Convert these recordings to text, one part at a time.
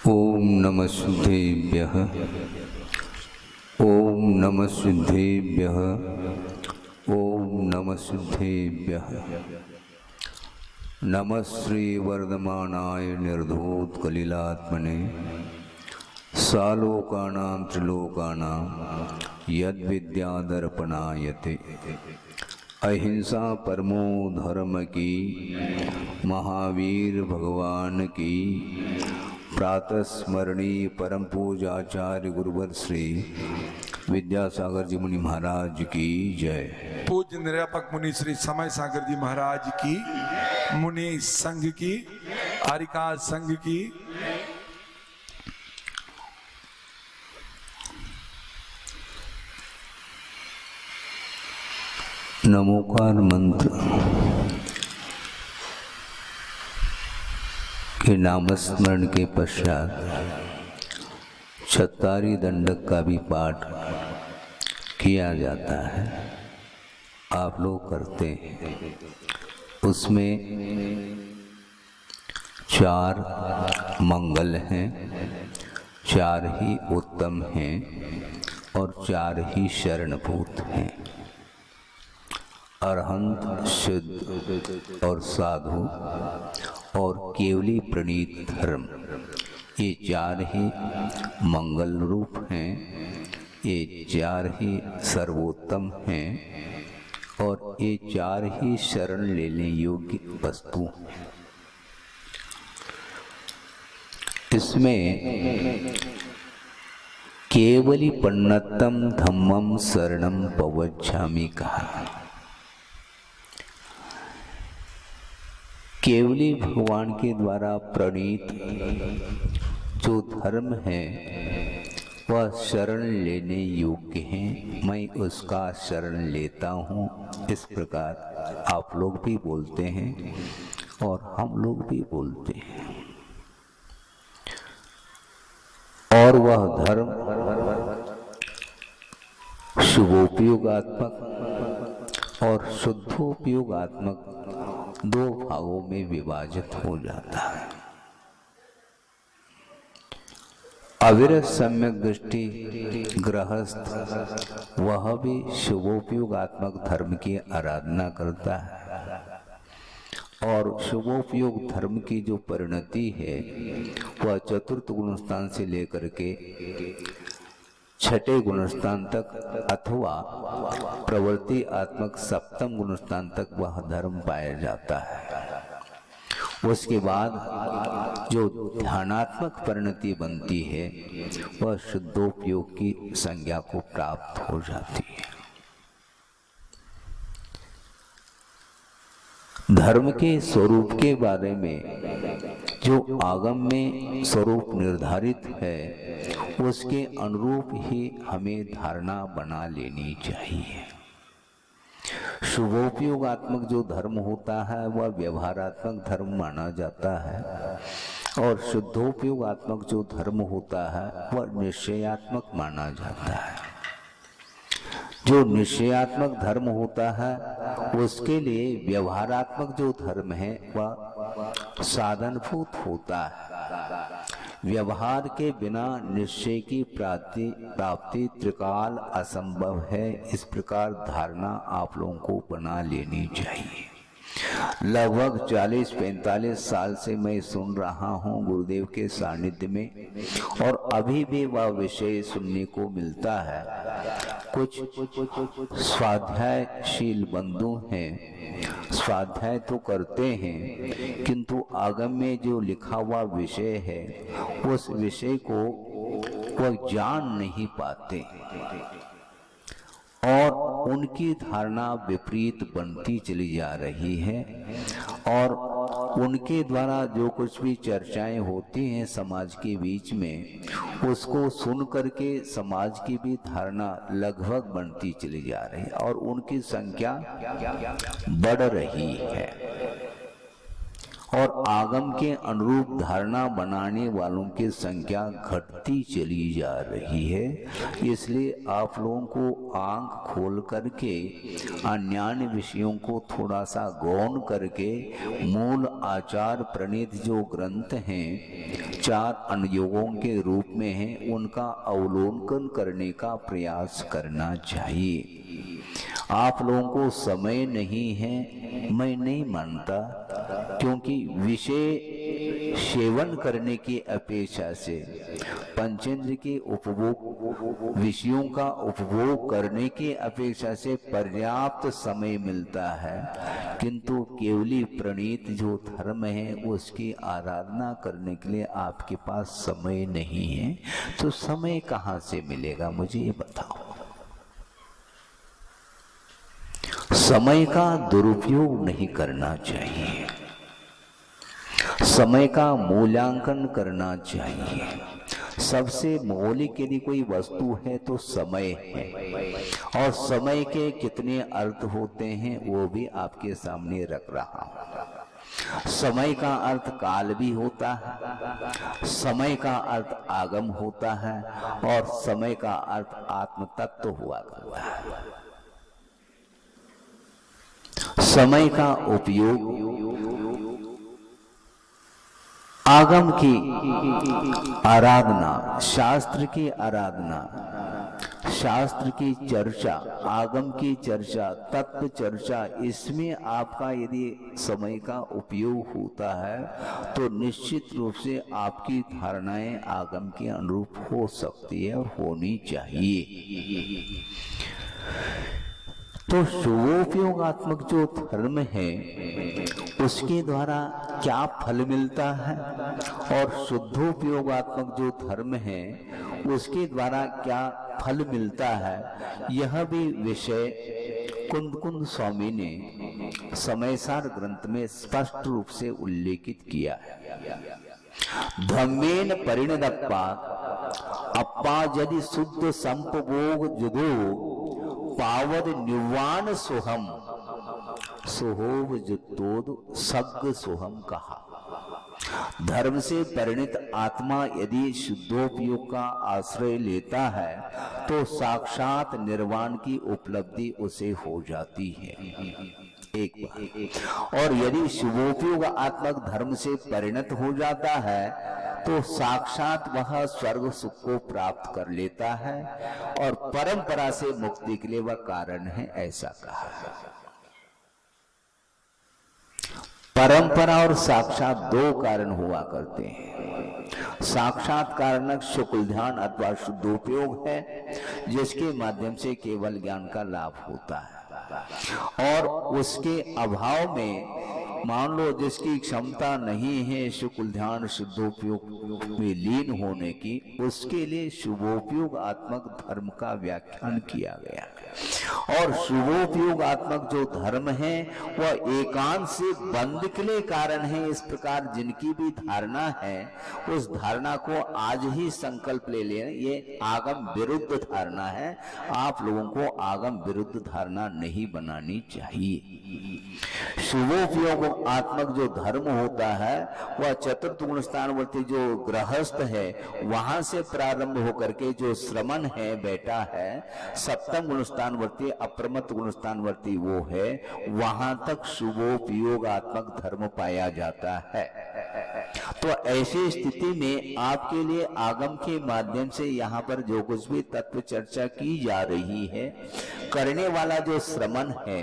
ओम नमः शुद्धेभ्यः। ओम नमः शुद्धेभ्यः। ओम नमः शुद्धेभ्यः। नमः श्री वर्धमानाय निर्धूतकलिलात्मने सालोकानां त्रिलोकानां यद्विद्यादर्पणायते। अहिंसा परमो धर्म की महावीर भगवान की प्रातः स्मरणीय परम पूजाचार्य गुरुवर श्री विद्यासागर जी मुनि महाराज की जय। पूज्य निरापक मुनि श्री समय सागर जी महाराज की, मुनि संघ की, आरिका संघ की। नमोकार मंत्र के नामस्मरण के पश्चात छतारी दंडक का भी पाठ किया जाता है। आप लोग करते हैं। उसमें 4 मंगल हैं, 4 ही उत्तम हैं और 4 ही शरणभूत हैं। अरहंत, शुद्ध और साधु और केवली प्रणीत धर्म, ये 4 ही मंगल रूप हैं, ये 4 ही सर्वोत्तम हैं और ये 4 ही शरण लेने योग्य वस्तु हैं। इसमें केवली पन्नतम धम्मम शरणम पवच्छामि कहा। केवली भगवान के द्वारा प्रणीत जो धर्म है वह शरण लेने योग्य है। मैं उसका शरण लेता हूँ, इस प्रकार आप लोग भी बोलते हैं और हम लोग भी बोलते हैं। और वह धर्म शुभोपयोगात्मक और शुद्धोपयोगात्मक 2 भागों में विभाजित हो जाता है। अविरत सम्यक दृष्टि गृहस्थ वह भी शुभोपयोगात्मक धर्म की आराधना करता है और शुभोपयोग धर्म की जो परिणति है वह चतुर्थ गुणस्थान से लेकर के 6ठे गुणस्थान तक अथवा प्रवृत्ति आत्मक 7म गुणस्थान तक वह धर्म पाया जाता है। उसके बाद जो ध्यानात्मक परिणति बनती है वह शुद्धोपयोग की संज्ञा को प्राप्त हो जाती है। धर्म के स्वरूप के बारे में जो आगम में स्वरूप निर्धारित है उसके अनुरूप ही हमें धारणा बना लेनी चाहिए। शुभोपयोगात्मक जो धर्म होता है वह व्यवहारात्मक धर्म माना जाता है और शुद्धोपयोगात्मक जो धर्म होता है वह निश्चयात्मक माना जाता है। जो निश्चयात्मक धर्म होता है उसके लिए व्यवहारात्मक जो धर्म है वह साधनभूत होता है। व्यवहार के बिना निश्चय की प्राप्ति त्रिकाल असंभव है। इस प्रकार धारणा आप लोगों को बना लेनी चाहिए। लगभग 40-45 साल से मैं सुन रहा हूँ गुरुदेव के सानिध्य में और अभी भी वह विषय सुनने को मिलता है। कुछ स्वाध्यायशील बंधु हैं, स्वाध्याय तो करते हैं किंतु आगम में जो लिखा हुआ विषय है उस विषय को वह जान नहीं पाते और उनकी धारणा विपरीत बनती चली जा रही है और उनके द्वारा जो कुछ भी चर्चाएं होती हैं समाज के बीच में उसको सुन करके समाज की भी धारणा लगभग बनती चली जा रही है और उनकी संख्या बढ़ रही है और आगम के अनुरूप धारणा बनाने वालों की संख्या घटती चली जा रही है। इसलिए आप लोगों को आंख खोल करके अन्य विषयों को थोड़ा सा गौण करके मूल आचार प्रणीत जो ग्रंथ हैं चार अनुयोगों के रूप में हैं, उनका अवलोकन करने का प्रयास करना चाहिए। आप लोगों को समय नहीं है, मैं नहीं मानता, क्योंकि विषय सेवन करने की अपेक्षा से पंचेंद्र के उपभोग, विषयों का उपभोग करने की अपेक्षा से पर्याप्त समय मिलता है, किंतु केवली प्रणीत जो धर्म है उसकी आराधना करने के लिए आपके पास समय नहीं है। तो समय कहाँ से मिलेगा, मुझे ये बताओ। समय का दुरुपयोग नहीं करना चाहिए, समय का मूल्यांकन करना चाहिए। सबसे मौलिक यदि कोई वस्तु है तो समय है, और समय के कितने अर्थ होते हैं वो भी आपके सामने रख रहा हूं। समय का अर्थ काल भी होता है, समय का अर्थ आगम होता है, और समय का अर्थ आत्म तत्व हुआ करता है। समय का उपयोग आगम की आराधना, शास्त्र की आराधना, शास्त्र की चर्चा, आगम की चर्चा, तत्व चर्चा, इसमें आपका यदि समय का उपयोग होता है तो निश्चित रूप से आपकी धारणाएं आगम के अनुरूप हो सकती है और होनी चाहिए। तो शुभोपयोगात्मक जो धर्म है उसके द्वारा क्या फल मिलता है, और शुद्धोपयोगात्मक जो धर्म है उसके द्वारा क्या फल मिलता है, यह भी विषय कुंद कुंद स्वामी ने समयसार ग्रंथ में स्पष्ट रूप से उल्लेखित किया है। धम्मेन परिणदप्पा अप्पा यदि शुद्ध संपभोग जुदो पावद निर्वाण सोहम सोहोव जुतोद सग्ग सोहम कहा। धर्म से परिणित आत्मा यदि शुद्धोपयोग का आश्रय लेता है तो साक्षात निर्वाण की उपलब्धि उसे हो जाती है, एक बात। और यदि शुभोपयोग आत्मक धर्म से परिणत हो जाता है तो साक्षात वह स्वर्ग सुख को प्राप्त कर लेता है, और परंपरा से मुक्ति के लिए वह कारण है, ऐसा कहा है। परंपरा और साक्षात दो कारण हुआ करते हैं। साक्षात कारणक शुक्ल ध्यान अथवा शुद्धोपयोग है, जिसके माध्यम से केवल ज्ञान का लाभ होता है, और उसके अभाव में मान लो जिसकी क्षमता नहीं है शुक्ल ध्यान शुद्धोपयोग में लीन होने की, उसके लिए शुभोपयोग आत्मक धर्म का व्याख्यान किया गया। और शुभोपयोग आत्मक जो धर्म है वह एकांत से बंद के लिए कारण है। इस प्रकार जिनकी भी धारणा है उस धारणा को आज ही संकल्प ले लें, ये आगम विरुद्ध धारणा है। आप लोगों को आगम विरुद्ध धारणा नहीं बनानी चाहिए। शुभोपयोग आत्मक जो धर्म होता है वह चतुर्थ गुण स्थानवर्ती जो गृहस्थ है वहां से प्रारंभ होकर के जो श्रमण है बेटा है, सप्तम गुण स्थानवर्ती अप्रमत्त गुण स्थानवर्ती वो है, वहां तक शुभोपयोग आत्मक धर्म पाया जाता है। तो ऐसी स्थिति में आपके लिए आगम के माध्यम से यहाँ पर जो कुछ भी तत्व चर्चा की जा रही है, करने वाला जो श्रमण है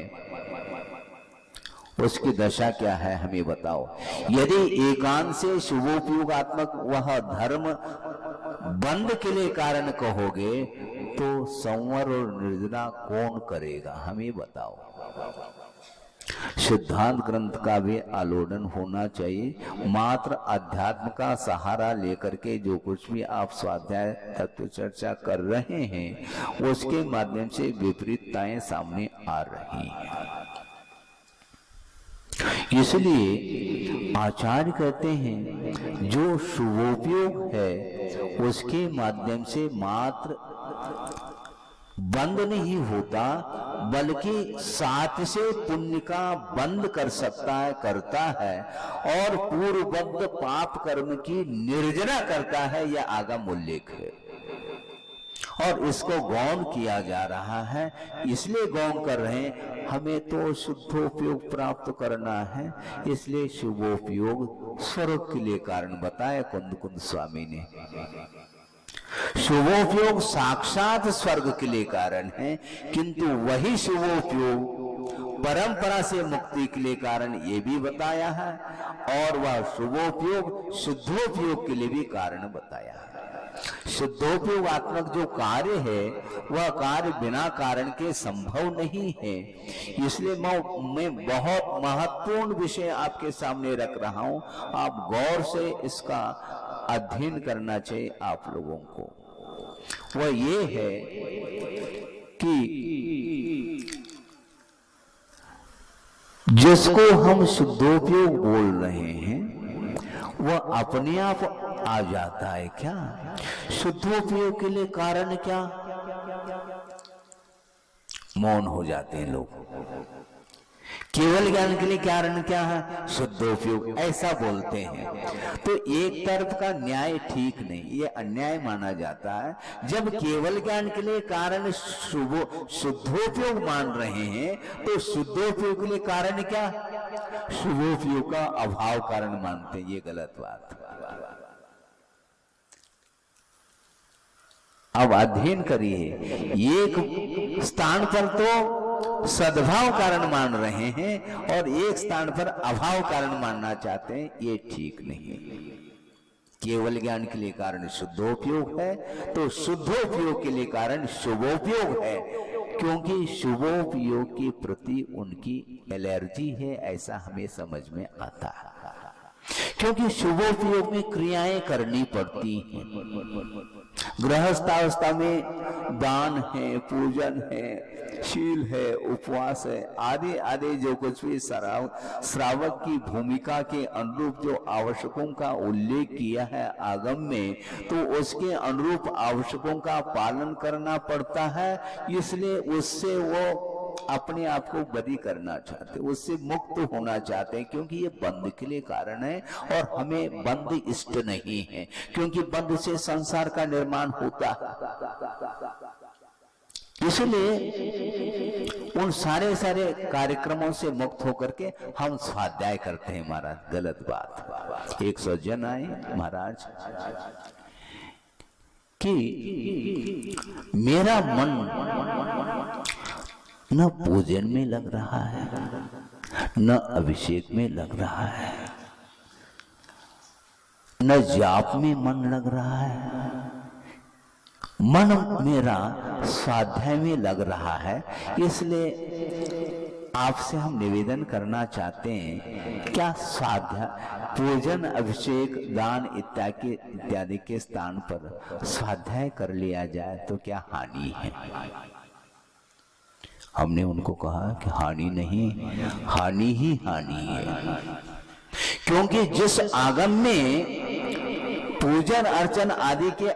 उसकी दशा क्या है हमें बताओ। यदि एकांत से शुभोपयोगात्मक वह धर्म बंद के लिए कारण कहोगे तो संवर और निर्जरा कौन करेगा, हमें बताओ। सिद्धांत ग्रंथ का भी आलोडन होना चाहिए। मात्र अध्यात्म का सहारा लेकर के जो कुछ भी आप स्वाध्याय तत्व चर्चा कर रहे हैं उसके माध्यम से विपरीतताएं सामने आ रही हैं। इसलिए आचार्य कहते हैं जो शुभोपयोग है उसके माध्यम से मात्र बंद नहीं होता बल्कि साथ से पुण्य का बंद कर सकता है, करता है, और पूर्वबद्ध पाप कर्म की निर्जना करता है, यह आगम उल्लेख है। और इसको गौण किया जा रहा है, इसलिए गौण कर रहे हैं। हमें तो शुद्धोपयोग प्राप्त करना है, इसलिए शुभोपयोग स्वर्ग के लिए कारण बताया कुंद कुंद स्वामी ने। शुभोपयोग साक्षात स्वर्ग के लिए कारण है, किंतु वही शुभोपयोग परंपरा से मुक्ति के लिए कारण ये भी बताया है, और वह शुभोपयोग शुद्धोपयोग के लिए भी कारण बताया है। शुद्धोपयोगात्मक जो कार्य है वह कार्य बिना कारण के संभव नहीं है। इसलिए मैं बहुत महत्वपूर्ण विषय आपके सामने रख रहा हूं, आप गौर से इसका अध्ययन करना चाहिए आप लोगों को। वह ये है कि जिसको हम शुद्धोपयोग बोल रहे हैं वह अपने आप आ जाता है क्या? शुद्धोपयोग के लिए कारण क्या? मौन हो जाते हैं लोग। केवल ज्ञान के लिए कारण क्या है? शुद्धोपयोग, ऐसा बोलते हैं। तो एक तरफ का न्याय ठीक नहीं, ये अन्याय माना जाता है। जब केवल ज्ञान के लिए कारण शुद्धोपयोग मान रहे हैं, तो शुद्धोपयोग के लिए कारण क्या? शुभोपयोग का अभाव कारण मानते हैं। ये गलत बात है। अब अध्ययन करिए, एक स्थान पर तो सद्भाव कारण मान रहे हैं और एक स्थान पर अभाव कारण मानना चाहते हैं, ये ठीक नहीं। केवल ज्ञान के लिए कारण शुद्धोपयोग है, तो शुद्धोपयोग के लिए कारण शुभोपयोग है, क्योंकि शुभोपयोग के प्रति उनकी एलर्जी है, ऐसा हमें समझ में आता है। क्योंकि शुभोपयोग में क्रियाएं करनी पड़ती हैं। गृहस्थावस्था में दान है, पूजन है, शील है, उपवास है, आदि आदि जो कुछ भी श्रावक की भूमिका के अनुरूप जो आवश्यकों का उल्लेख किया है आगम में, तो उसके अनुरूप आवश्यकों का पालन करना पड़ता है। इसलिए उससे वो अपने आप को बदी करना चाहते, उससे मुक्त होना चाहते हैं, क्योंकि ये बंध के लिए कारण है और हमें बंध इष्ट नहीं है, क्योंकि बंध से संसार का निर्माण होता है। इसलिए उन सारे कार्यक्रमों से मुक्त होकर के हम स्वाध्याय करते हैं। महाराज गलत बात। एक सज्जन आए महाराज कि मेरा मन न पूजन में लग रहा है, न अभिषेक में लग रहा है, न जाप में मन लग रहा है, मन मेरा स्वाध्याय में लग रहा है। इसलिए आपसे हम निवेदन करना चाहते हैं, क्या स्वाध्याय, पूजन, अभिषेक, दान इत्यादि के स्थान पर स्वाध्याय कर लिया जाए तो क्या हानि है? हमने उनको कहा कि हानि नहीं, हानि ही हानि है। क्योंकि जिस आगम में पूजन अर्चन आदि के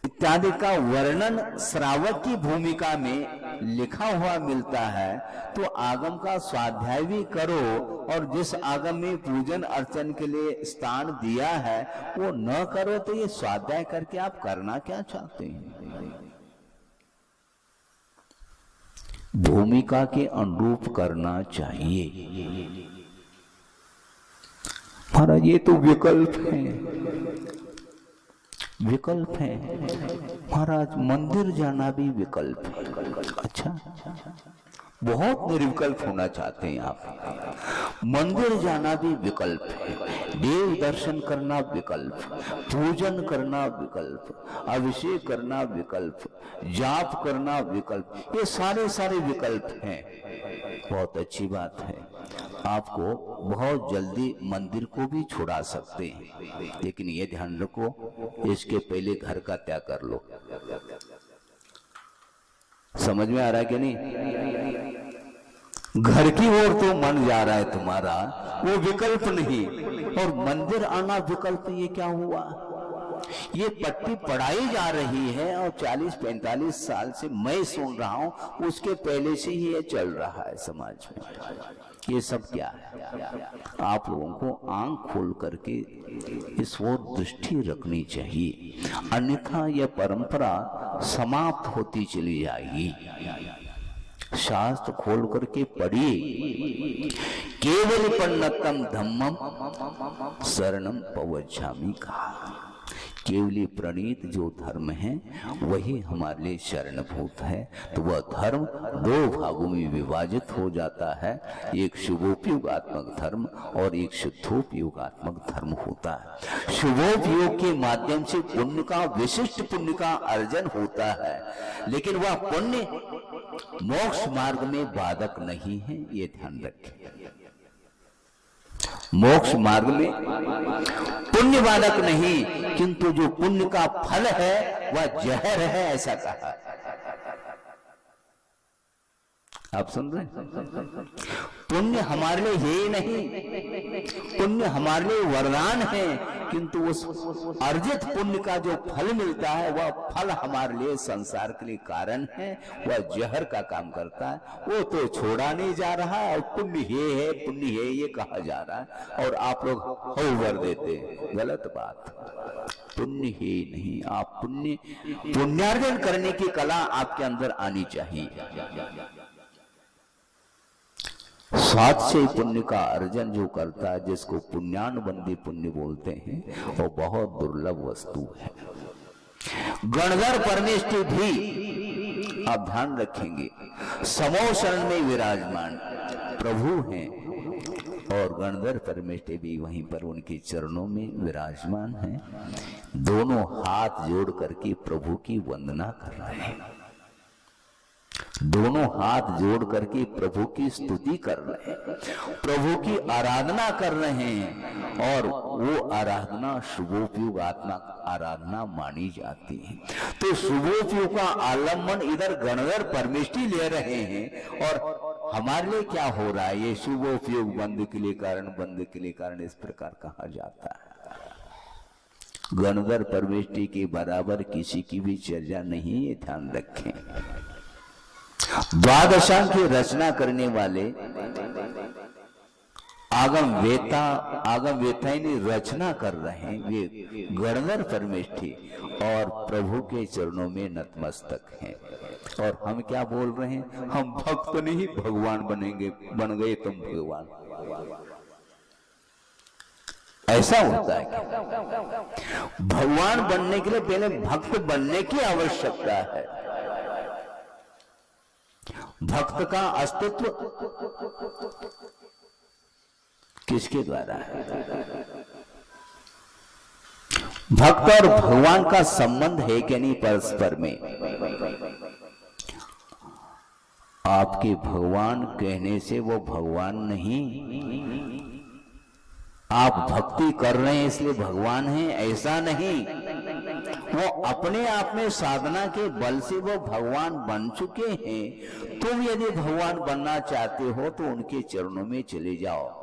इत्यादि का वर्णन श्रावक की भूमिका में लिखा हुआ मिलता है, तो आगम का स्वाध्याय भी करो, और जिस आगम में पूजन अर्चन के लिए स्थान दिया है वो न करो, तो ये स्वाध्याय करके आप करना क्या चाहते हैं? भूमिका के अनुरूप करना चाहिए। महाराज ये तो विकल्प है, विकल्प है महाराज। मंदिर जाना भी विकल्प है। अच्छा, बहुत निर्विकल्प होना चाहते हैं आप। मंदिर जाना भी विकल्प है, देव दर्शन करना विकल्प, पूजन करना विकल्प, अभिषेक करना विकल्प, जाप करना विकल्प, ये सारे विकल्प हैं। बहुत अच्छी बात है, आपको बहुत जल्दी मंदिर को भी छुड़ा सकते हैं, लेकिन ये ध्यान रखो, इसके पहले घर का त्याग कर लो। समझ में आ रहा है कि नहीं? घर की ओर तो मन जा रहा है तुम्हारा, वो विकल्प नहीं, और मंदिर आना विकल्प। ये क्या हुआ? ये पट्टी पढ़ाई जा रही है और 40-45 साल से मैं सुन रहा हूं, उसके पहले से ही ये चल रहा है समाज में। ये सब क्या है? आप लोगों को आंख खोल करके इस ओर दृष्टि रखनी चाहिए, अन्यथा यह परंपरा समाप्त होती चली जाएगी। शास्त्र खोल करके पढ़िए, केवल पन्नतम धम्मम शरणम पवज्जामि कहा। केवली प्रणीत जो धर्म है वही हमारे लिए शरणभूत है। तो वह धर्म दो भागों में विभाजित हो जाता है, एक शुभोपयोगात्मक धर्म और एक शुद्धोपयोगात्मक धर्म होता है। शुभोपयोग के माध्यम से पुण्य का, विशिष्ट पुण्य का अर्जन होता है, लेकिन वह पुण्य मोक्ष मार्ग में बाधक नहीं है, ये ध्यान रखें। मोक्ष मार्ग में पुण्य बाधक नहीं, किंतु जो पुण्य का फल है वह जहर है, ऐसा कहा। आप सुन रहे हैं? पुण्य हमारे लिए है ही नहीं, पुण्य हमारे लिए वरदान है, किंतु उस अर्जित पुण्य का जो फल मिलता है वह फल हमारे लिए संसार के लिए कारण है, वह जहर का काम करता है। वो तो छोड़ा नहीं जा रहा है और पुण्य है पुण्य है ये कहा जा रहा है, और आप लोग हो भर देते, गलत बात। पुण्य है नहीं, आप पुण्यार्जन करने की कला आपके अंदर आनी चाहिए। स्वाद से पुण्य का अर्जन जो करता है, जिसको पुण्यानुबंधी पुण्य बोलते हैं, वो बहुत दुर्लभ वस्तु है। गणधर परमेष्टि भी आप ध्यान रखेंगे समो शरण में विराजमान प्रभु हैं, और गणधर परमेष्टि भी वहीं पर उनके चरणों में विराजमान हैं। दोनों हाथ जोड़ करके प्रभु की वंदना कर रहे हैं, दोनों हाथ जोड़ करके प्रभु की स्तुति कर रहे हैं, प्रभु की आराधना कर रहे हैं, और वो आराधना शुभोपयोगात्मक आराधना मानी जाती है। तो शुभोपयोग का आलम्बन इधर गणधर परमेष्टि ले रहे हैं, और हमारे लिए क्या हो रहा है? ये शुभोपयोग बंद के लिए कारण, बंद के लिए कारण, इस प्रकार कहा जाता है। गणधर परमेष्टि के बराबर किसी की भी चर्चा नहीं, ये ध्यान रखें। द्वादशांग की रचना करने वाले आगम वेता ने रचना कर रहे हैं, वे गणधर परमेष्टि और प्रभु के चरणों में नतमस्तक हैं। और हम क्या बोल रहे हैं? हम भक्त नहीं भगवान बन गए तुम भगवान। ऐसा होता है क्या? भगवान बनने के लिए पहले भक्त बनने की आवश्यकता है। भक्त का अस्तित्व किसके द्वारा है? भक्त और भगवान का संबंध है कि नहीं परस्पर में? आपके भगवान कहने से वो भगवान नहीं, आप भक्ति कर रहे हैं इसलिए भगवान हैं, ऐसा नहीं। वो अपने आप में साधना के बल से वो भगवान बन चुके हैं। तुम यदि भगवान बनना चाहते हो तो उनके चरणों में चले जाओ,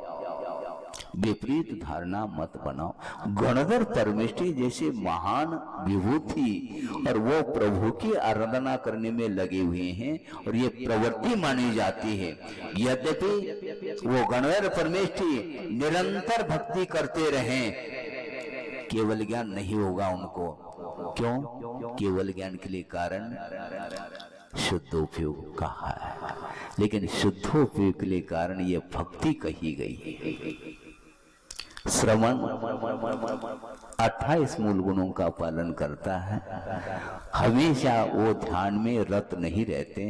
विपरीत धारणा मत बनाओ। गणधर परमेष्टि जैसे महान विभूति और वो प्रभु की आराधना करने में लगे हुए हैं, और ये प्रवृत्ति मानी जाती है। यद्यपि वो गणधर परमेष्टि निरंतर भक्ति करते रहें, केवल ज्ञान नहीं होगा उनको। क्यों? केवल ज्ञान के लिए कारण शुद्धोपयोग कहा है, लेकिन शुद्धोपयोग के लिए कारण ये भक्ति कही गई है। श्रवण 28 मूल गुणों का पालन करता है, हमेशा वो ध्यान में रत नहीं रहते,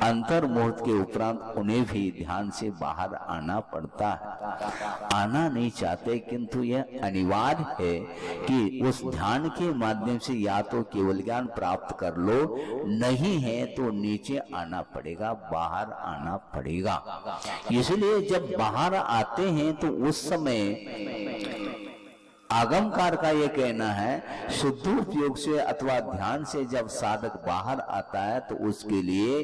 अंतर मुहूर्त के उपरांत उन्हें भी ध्यान से बाहर आना पड़ता है। आना नहीं चाहते, किंतु यह अनिवार्य है कि उस ध्यान के माध्यम से या तो केवल ज्ञान प्राप्त कर लो, नहीं है तो नीचे आना पड़ेगा, बाहर आना पड़ेगा। इसलिए जब बाहर आते हैं तो उस समय आगमकार का यह कहना है, शुद्धोपयोग से अथवा ध्यान से जब साधक बाहर आता है तो उसके लिए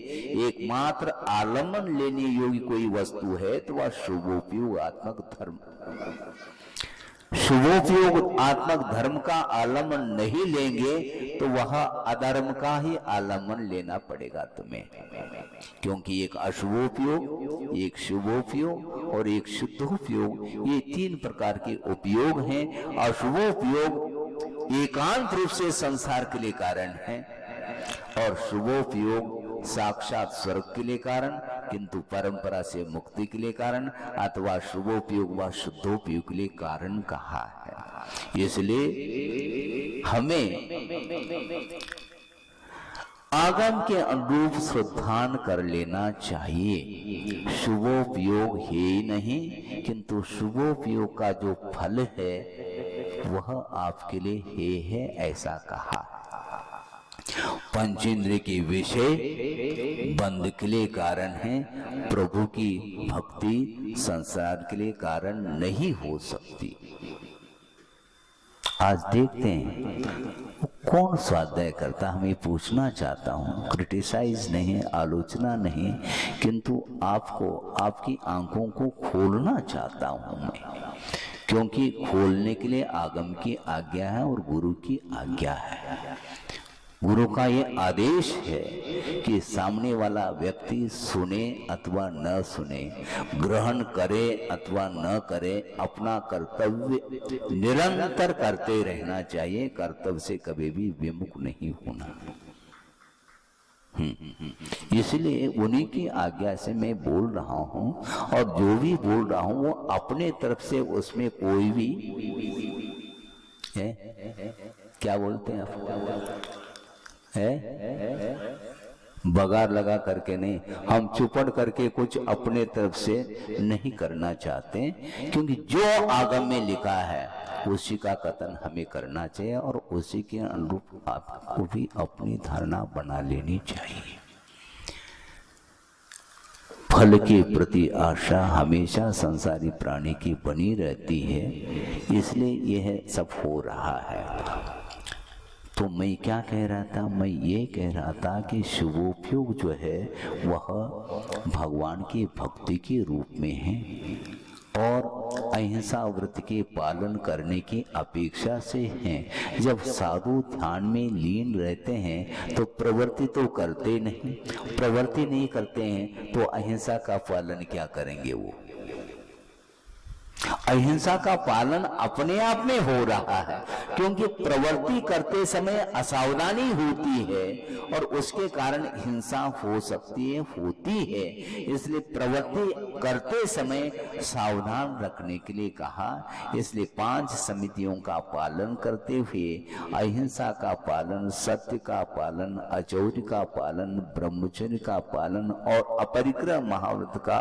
एकमात्र आलम्बन लेने योग्य कोई वस्तु है तो वह शुभोपयोगात्मक धर्म। शुभोपयोगात्मक धर्म का आलम्बन नहीं लेंगे तो वह अधर्म का ही आलम्बन लेना पड़ेगा तुम्हें। क्योंकि एक अशुभोपयोग, एक शुभोपयोग और एक शुद्धोपयोग, ये 3 प्रकार के उपयोग हैं। अशुभोपयोग एकांत रूप से संसार के लिए कारण है और शुभोपयोग साक्षात स्वर्ग के लिए कारण, किंतु परंपरा से मुक्ति के लिए कारण, अथवा शुभोपयोग व शुद्धोपयोग के लिए कारण कहा है। इसलिए हमें आगम के अनुरूप श्रद्धान कर लेना चाहिए। शुभोपयोग है ही नहीं, किंतु शुभोपयोग का जो फल है वह आपके लिए है ऐसा कहा। पंचेंद्रिय के विषय बंद के लिए कारण है, प्रभु की भक्ति संसार के लिए कारण नहीं हो सकती। आज देखते हैं कौन स्वाध्याय करता, हमें पूछना चाहता हूँ, क्रिटिसाइज नहीं, आलोचना नहीं, किंतु आपको आपकी आंखों को खोलना चाहता हूँ मैं, क्योंकि खोलने के लिए आगम की आज्ञा है और गुरु की आज्ञा है। गुरु का ये आदेश है कि सामने वाला व्यक्ति सुने अथवा न सुने, ग्रहण करे अथवा न करे, अपना कर्तव्य निरंतर करते रहना चाहिए, कर्तव्य से कभी भी विमुख नहीं होना। इसलिए उन्हीं की आज्ञा से मैं बोल रहा हूँ, और जो भी बोल रहा हूँ वो अपने तरफ से, उसमें कोई भी है क्या बोलते हैं आप है बगार लगा करके नहीं, हम चुपड़ करके कुछ अपने तरफ से नहीं करना चाहते, क्योंकि जो आगम में लिखा है उसी का कथन हमें करना चाहिए और उसी के अनुरूप आपको भी अपनी धारणा बना लेनी चाहिए। फल के प्रति आशा हमेशा संसारी प्राणी की बनी रहती है, इसलिए यह सब हो रहा है। तो मैं क्या कह रहा था, मैं ये कह रहा था कि शुभोपयोग जो है वह भगवान की भक्ति के रूप में है और अहिंसा व्रत के पालन करने की अपेक्षा से हैं। जब साधु ध्यान में लीन रहते हैं तो प्रवृत्ति तो करते नहीं, प्रवृत्ति नहीं करते हैं तो अहिंसा का पालन क्या करेंगे वो? अहिंसा का पालन अपने आप में हो रहा है, क्योंकि प्रवृत्ति करते समय असावधानी होती है और उसके कारण हिंसा हो सकती है, होती है। इसलिए प्रवृत्ति करते समय सावधान रखने के लिए कहा। इसलिए 5 समितियों का पालन करते हुए अहिंसा का पालन, सत्य का पालन, अचौर्य का पालन, ब्रह्मचर्य का पालन और अपरिग्रह महाव्रत का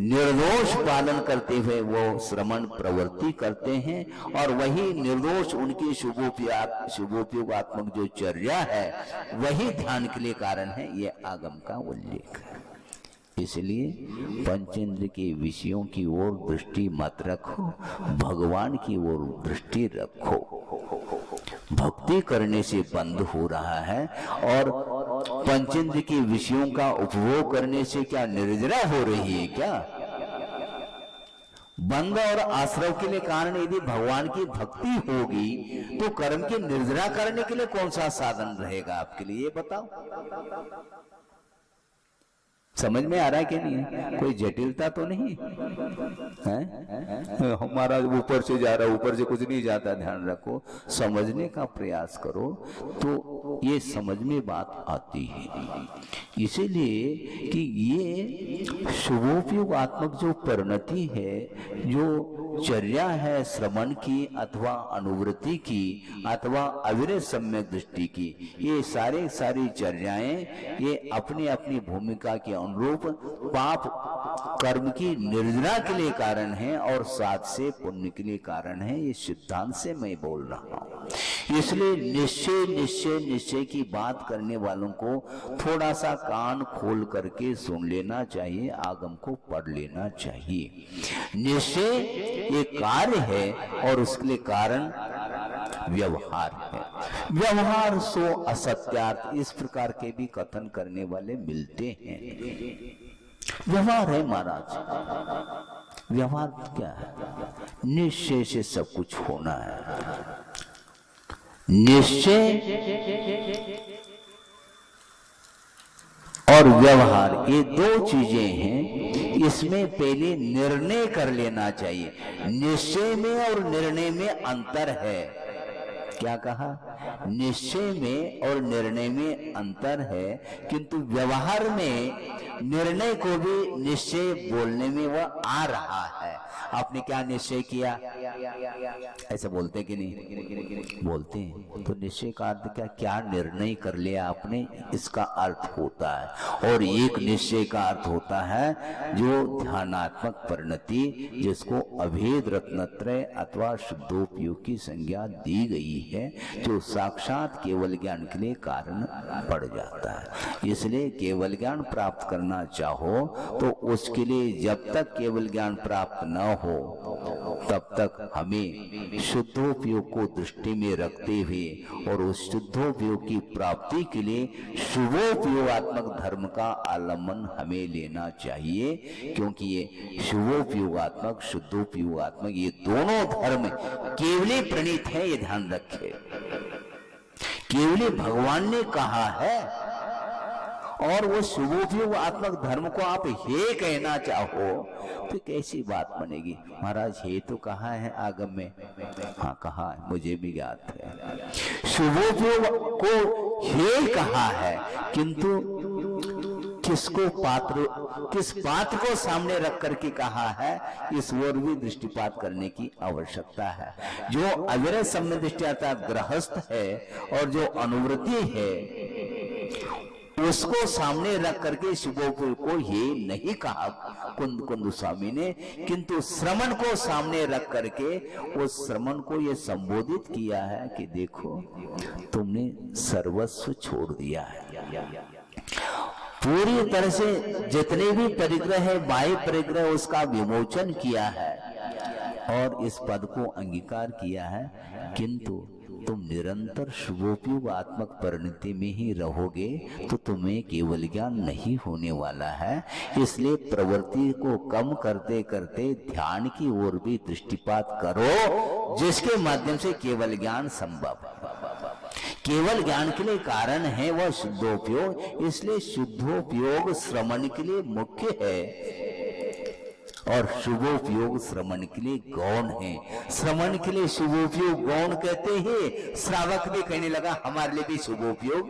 निर्दोष पालन करते हुए वो श्रमण प्रवृत्ति करते हैं, और वही निर्दोष उनकी शुभोपयोगात्मक जो चर्या है वही ध्यान के लिए कारण है। ये आगम का उल्लेख है। इसलिए पंचेंद्र के विषयों की ओर दृष्टि मत रखो, भगवान की ओर दृष्टि रखो। भक्ति करने से बंद हो रहा है और पंचेंद्र के विषयों का उपभोग करने से क्या निर्जरा हो रही है क्या? बंध और आश्रय के लिए कारण यदि भगवान की भक्ति होगी तो कर्म की निर्जरा करने के लिए कौन सा साधन रहेगा आपके लिए, ये बताओ। समझ में आ रहा है कि नहीं? कोई जटिलता तो नहीं है? हमारा ऊपर से जा रहा, ऊपर से कुछ नहीं जाता। ध्यान रखो, समझने का प्रयास करो तो ये समझ में बात आती है। इसीलिए कि ये शुभोपयोगात्मक जो परिणति है, जो चर्या है श्रवण की अथवा अनुवृत्ति की अथवा अविरत सम्यक दृष्टि की, ये सारी चर्याएं ये अपनी अपनी भूमिका के अनुरूप पाप कर्म की निर्जरा के लिए कारण है और साथ से पुण्य के लिए कारण है। ये सिद्धांत से मैं बोल रहा हूं। इसलिए निश्चय की बात करने वालों को थोड़ा सा कान खोल करके सुन लेना चाहिए, आगम को पढ़ लेना चाहिए। निश्चय ये कार्य है और उसके लिए कारण व्यवहार है। व्यवहार सो असत्यार्थ, इस प्रकार के भी कथन करने वाले मिलते हैं। व्यवहार है महाराज। व्यवहार क्या है? निश्चय से सब कुछ होना है। निश्चय और व्यवहार, ये दो चीजें हैं। इसमें पहले निर्णय कर लेना चाहिए। निश्चय में और निर्णय में अंतर है। क्या कहा? निश्चय में और निर्णय में अंतर है, किंतु व्यवहार में निर्णय को भी निश्चय बोलने में वह आ रहा है। आपने क्या निश्चय किया, ऐसे बोलते कि नहीं? बोलते हैं। तो निश्चय का अर्थ क्या? क्या निर्णय कर लिया आपने, इसका अर्थ होता है। और एक निश्चय का अर्थ होता है जो ध्यानात्मक परिणति, जिसको अभेद रत्नत्रय अथवा शुद्धोपयोग की संज्ञा दी गई है, जो साक्षात केवल ज्ञान के लिए कारण पड़ जाता है। इसलिए केवल ज्ञान प्राप्त करना चाहो तो उसके लिए जब तक केवल ज्ञान प्राप्त न हो तब तक हमें शुद्धोपयोग को दृष्टि में रखते हुए और उस शुद्धोपयोग की प्राप्ति के लिए शुभोपयोगात्मक धर्म का आलम्बन हमें लेना चाहिए। क्योंकि ये शुभोपयोगात्मक शुद्धोपयोगात्मक ये दोनों धर्म केवली प्रणीत है, ये ध्यान रखे। केवली भगवान ने कहा है और वो शुभोपयोगात्मक धर्म को आप हे कहना चाहो तो कैसी बात बनेगी? महाराज हे तो कहा है आगम में। हाँ कहा है, मुझे भी ज्ञात है। शुभोपयोग को हे कहा है, किंतु किसको किस बात को सामने रख करके कहा है, इस ओर भी दृष्टिपात करने की आवश्यकता है। जो अविरत सम्यक दृष्टि अर्थात गृहस्थ है और जो अनुवृत्ति है उसको सामने रख करके शुभोपयोग को ये नहीं कहा कुंद स्वामी ने, किंतु श्रमण को सामने रख करके उस श्रमण को ये संबोधित किया है कि देखो तुमने सर्वस्व छोड़ दिया है। पूरी तरह से जितने भी परिग्रह है, बाह्य परिग्रह, उसका विमोचन किया है और इस पद को अंगीकार किया है, किंतु तुम निरंतर शुभोपयोगात्मक परिणति में ही रहोगे तो तुम्हें केवल ज्ञान नहीं होने वाला है। इसलिए प्रवृत्ति को कम करते करते ध्यान की ओर भी दृष्टिपात करो, जिसके माध्यम से केवल ज्ञान संभव है। केवल ज्ञान के लिए कारण है वह शुद्धोपयोग, इसलिए शुद्धोपयोग श्रवण के लिए मुख्य है और शुभोपयोग श्रवण के लिए गौण है। श्रवण के लिए शुभोपयोग गौण कहते हैं, श्रावक भी कहने लगा हमारे लिए भी शुभोपयोग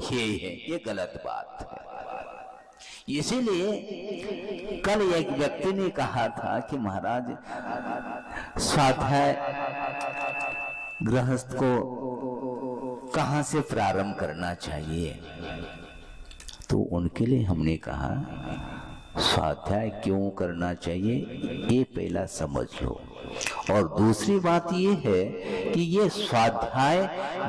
ये है। ये गलत बात है। इसीलिए कल एक व्यक्ति ने कहा था कि महाराज स्वाध्याय गृहस्थ को कहां से प्रारंभ करना चाहिए, तो उनके लिए हमने कहा स्वाध्याय क्यों करना चाहिए ये पहला समझ लो। और दूसरी बात ये है कि ये स्वाध्याय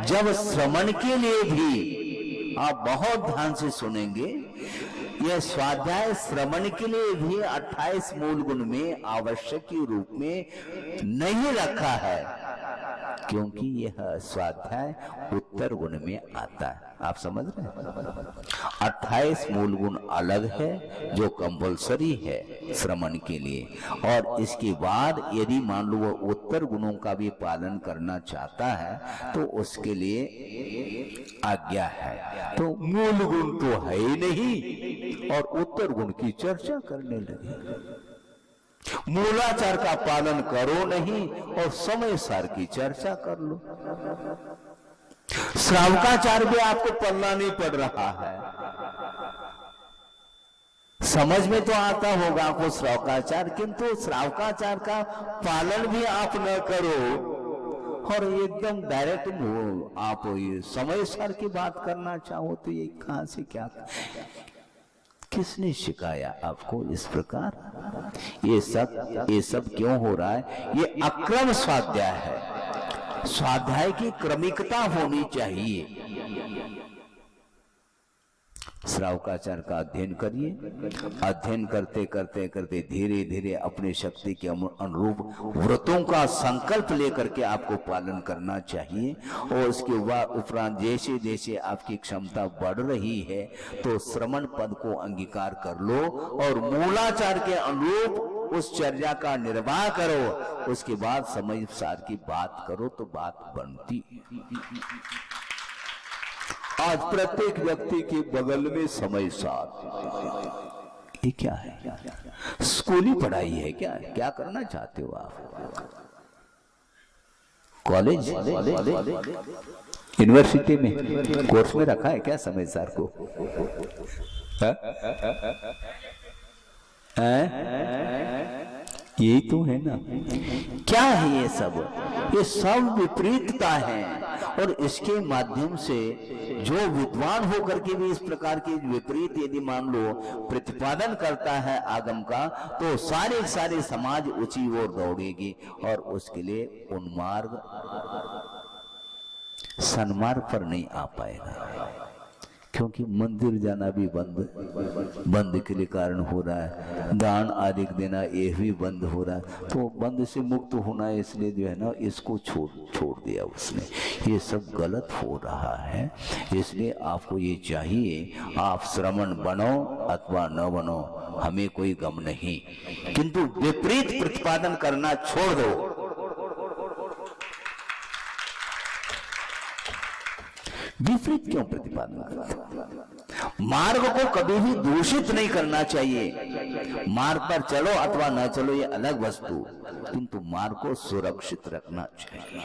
जब श्रवण के लिए भी, आप बहुत ध्यान से सुनेंगे, यह स्वाध्याय श्रवण के लिए भी 28 मूल गुण में आवश्यक के रूप में नहीं रखा है, क्योंकि यह स्वाध्याय उत्तर गुण में आता है। आप समझ रहे हैं? 28 मूल गुण अलग है जो कंपल्सरी है श्रवण के लिए, और इसके बाद यदि मान लो वो उत्तर गुणों का भी पालन करना चाहता है तो उसके लिए आज्ञा है। तो मूल गुण तो है ही नहीं और उत्तर गुण की चर्चा करने लगे। मूलाचार का पालन करो नहीं और समय सार की चर्चा कर लो। श्रावकाचार भी आपको पढ़ना नहीं पड़ रहा है, समझ में तो आता होगा आपको श्रावकाचार, किंतु श्रावकाचार का पालन भी आप न करो और एकदम डायरेक्ट आप ये समय सार की बात करना चाहो तो ये कहां से क्या, किसने सिखाया आपको इस प्रकार? ये सब क्यों हो रहा है? ये अक्रम स्वाध्याय है। स्वाध्याय की क्रमिकता होनी चाहिए। श्रावकाचार का अध्ययन करिए, अध्ययन करते करते करते धीरे धीरे अपने शक्ति के अनुरूप व्रतों का संकल्प लेकर के आपको पालन करना चाहिए। और उसके बाद उपरांत जैसे जैसे आपकी क्षमता बढ़ रही है तो श्रवण पद को अंगीकार कर लो और मूलाचार के अनुरूप उस चर्या का निर्वाह करो। उसके बाद समय सार की बात करो तो बात बनती। आज प्रत्येक व्यक्ति के बगल में समय साथ। ये क्या है? स्कूली पढ़ाई है क्या? क्या करना चाहते हो आप? कॉलेज, यूनिवर्सिटी में कोर्स में रखा है क्या समय सार को? यही तो है ना। क्या है ये सब? ये सब विपरीतता है। और इसके माध्यम से जो विद्वान होकर के भी इस प्रकार की विपरीत यदि मान लो प्रतिपादन करता है आगम का, तो सारे समाज ऊंची ओर दौड़ेगी और उसके लिए उन्मार्ग सन्मार्ग पर नहीं आ पाएगा। क्योंकि मंदिर जाना भी बंद के लिए कारण हो रहा है, दान आदि देना ये भी बंद हो रहा है। तो बंद से मुक्त होना है, इसलिए जो है ना इसको छोड़ दिया उसने। ये सब गलत हो रहा है। इसलिए आपको ये चाहिए, आप श्रमण बनो अथवा न बनो, हमें कोई गम नहीं, किंतु विपरीत प्रतिपादन करना छोड़ दो। विपरीत क्यों प्रतिपादन करते? मार्ग को कभी भी दूषित नहीं करना चाहिए। मार्ग पर चलो अथवा न चलो ये अलग वस्तु, किंतु मार्ग को सुरक्षित रखना चाहिए।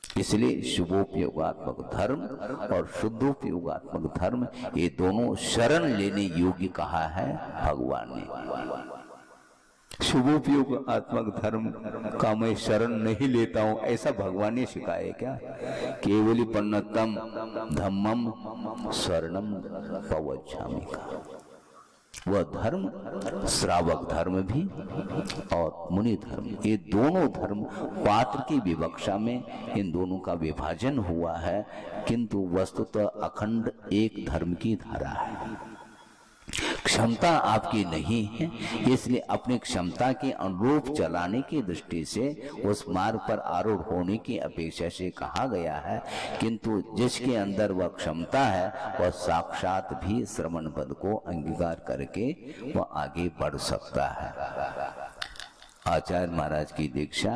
इसलिए शुभोपयोगात्मक धर्म और शुद्धोपयोगात्मक धर्म ये दोनों शरण लेने योग्य कहा है भगवान ने। शुभोपयोग आत्मक धर्म का मैं शरण नहीं लेता हूं, ऐसा भगवान ने सिखाया क्या? केवली पन्नतम धम्मम शरणम पवच्छामि का वह धर्म श्रावक धर्म भी और मुनि धर्म, ये दोनों धर्म पात्र की विवक्षा में इन दोनों का विभाजन हुआ है, किंतु वस्तुतः अखंड एक धर्म की धारा है। क्षमता आपकी नहीं है, इसलिए अपनी क्षमता के अनुरूप चलाने की दृष्टि से उस मार्ग पर आरूढ़ होने की अपेक्षा से कहा गया है। किंतु जिसके अंदर वह क्षमता है वह साक्षात भी श्रवण पद को अंगीकार करके वह आगे बढ़ सकता है। आचार्य महाराज की दीक्षा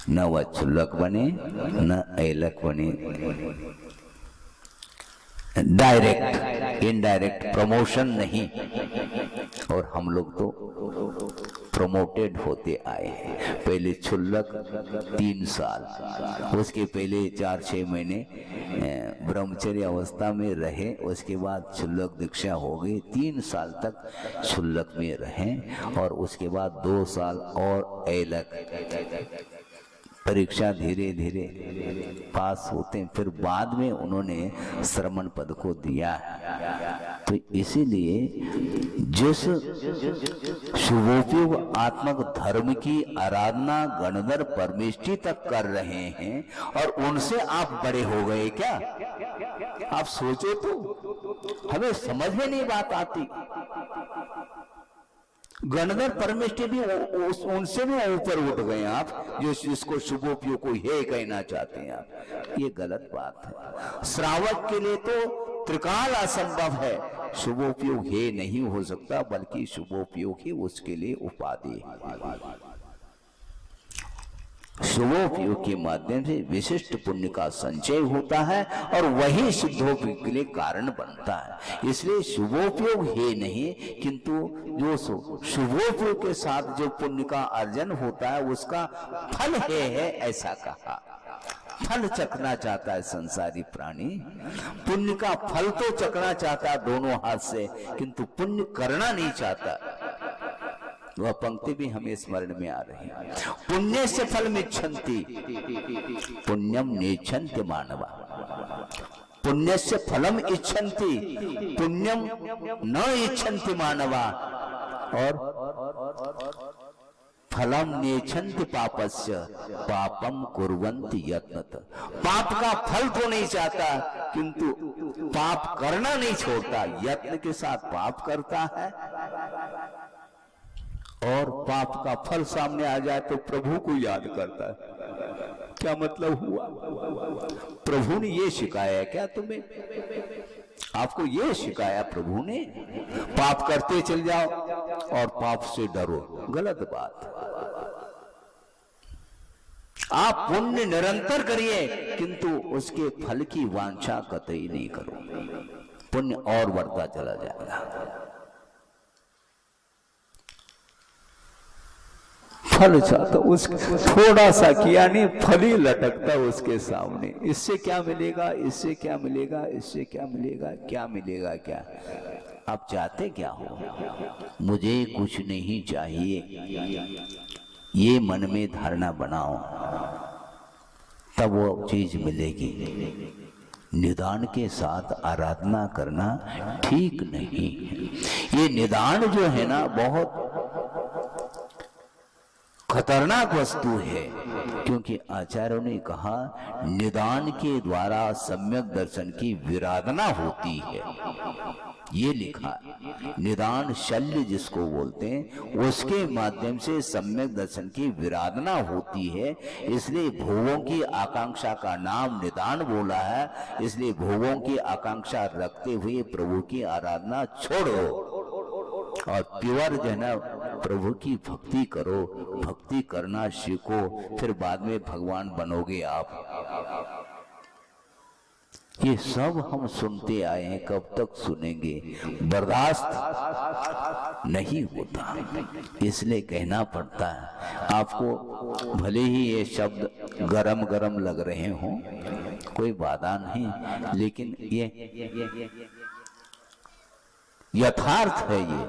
न वह क्षुल्लक बने न ऐलक बने, डायरेक्ट इनडायरेक्ट प्रमोशन नहीं। और हम लोग तो प्रमोटेड होते आए हैं। पहले क्षुल्लक 3 साल, उसके पहले 4-6 महीने ब्रह्मचर्य अवस्था में रहे, उसके बाद क्षुल्लक दीक्षा हो गई, 3 साल तक क्षुल्लक में रहे और उसके बाद 2 साल और ऐलक परीक्षा धीरे धीरे पास होते हैं, फिर बाद में उन्होंने श्रमण पद को दिया। तो इसीलिए जिस शुभोपयोग आत्मक धर्म की आराधना गणधर परमेष्ठी तक कर रहे हैं और उनसे आप बड़े हो गए क्या? आप सोचो तो, हमें समझ में नहीं बात आती। गणधर परमेष्ठी भी उनसे भी ऊपर उठ गए आप, जो इसको शुभोपयोग को हे कहना चाहते हैं आप। ये गलत बात है। श्रावक के लिए तो त्रिकाल असंभव है, शुभोपयोग हे नहीं हो सकता, बल्कि शुभोपयोग ही उसके लिए उपाधि है। शुभोपयोग के माध्यम से विशिष्ट पुण्य का संचय होता है और वही सिद्धोपयोग के लिए कारण बनता है। इसलिए शुभोपयोग है नहीं, किंतु जो शुभोपयोग के साथ जो पुण्य का अर्जन होता है उसका फल है ऐसा कहा। फल चखना चाहता है संसारी प्राणी, पुण्य का फल तो चखना चाहता है दोनों हाथ से, किंतु पुण्य करना नहीं चाहता। वह पंक्ति भी हमें स्मरण में आ रही है। पुण्य से फल मिच्छन्ति पुण्यम नेच्छन्ति मानवा, पुण्य से फलम इच्छन्ति पुण्यम न इच्छन्ति मानवा, और फलम नेच्छन्ति पापस्य पापम कुर्वन्ति यत्नत। पाप का फल तो नहीं चाहता, किंतु पाप करना नहीं छोड़ता, यत्न के साथ पाप करता है। और पाप का फल सामने आ जाए तो प्रभु को याद करता है। क्या मतलब हुआ? प्रभु ने ये सिखाया क्या तुम्हें? आपको ये सिखाया प्रभु ने? पाप करते चल जाओ और पाप से डरो, गलत बात। आप पुण्य निरंतर करिए, किंतु उसके फल की वांछा कतई नहीं करो, पुण्य और बढ़ता चला जाएगा। फल चाहता उस थोड़ा सा किया नहीं, फल ही लटकता उसके सामने। इससे क्या मिलेगा, इससे क्या मिलेगा, इससे क्या मिलेगा, क्या मिलेगा क्या? आप चाहते क्या हो? मुझे कुछ नहीं चाहिए, ये मन में धारणा बनाओ, तब वो चीज मिलेगी। निदान के साथ आराधना करना ठीक नहीं। ये निदान जो है ना, बहुत खतरनाक वस्तु है, क्योंकि आचार्यों ने कहा निदान के द्वारा सम्यक दर्शन की विराधना होती है। ये लिखा, निदान शल्य जिसको बोलते हैं, उसके माध्यम से सम्यक दर्शन की विराधना होती है। इसलिए भोगों की आकांक्षा का नाम निदान बोला है। इसलिए भोगों की आकांक्षा रखते हुए प्रभु की आराधना छोड़ो और प्योर जो है ना प्रभु की भक्ति करो, भक्ति करना सीखो, फिर बाद में भगवान बनोगे आप। ये सब हम सुनते आए हैं, कब तक सुनेंगे? बर्दाश्त नहीं होता, इसलिए कहना पड़ता है आपको। भले ही ये शब्द गरम गरम लग रहे हों, कोई बाधा नहीं, लेकिन ये यथार्थ है ये।